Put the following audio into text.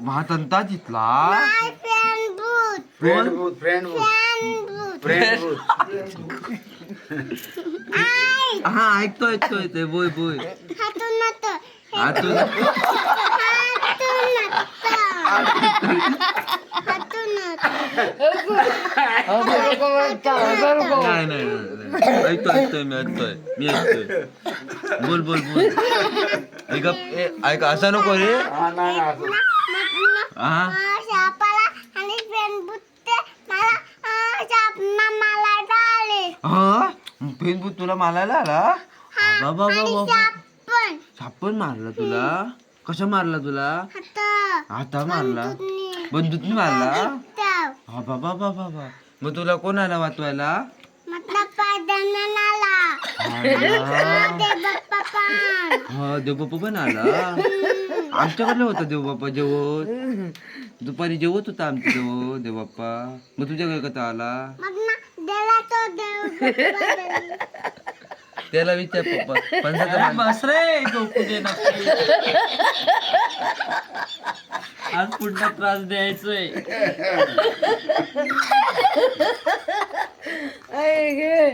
महातंता जितला नाही friend booth friend हा ऐकतोय ते बोय बोय हातून नव्हतं. आतून नाही नाही ऐकतोय मी ऐकतोय बोल बोल बोल ऐक असं नको रे हा शापाला आणि फ्रेंड बूथ मला मला डाले हा फेसबुक तुला मारायला आला बाबा बाबा पण सापण मारला तुला कसं मारला तुला आता मारला बंदूकनी मारला हा बाबा बाबा बाबा मग तुला कोण आला वाचवायला मतलब पायदान आला बाप्पा पण हा देवबाप्पा पण आला आमच्याकडे होता देवबाप्पा जेवत दुपारी जेवत होता आमच्या जवळ देवबाप्पा मग तुझ्याकडे कसा आला मग ना देला तो देव त्याला विचार पप्पा पंचाचा बस रे झोपू दे नक्की आज पुढचा त्रास द्यायचोय आई गे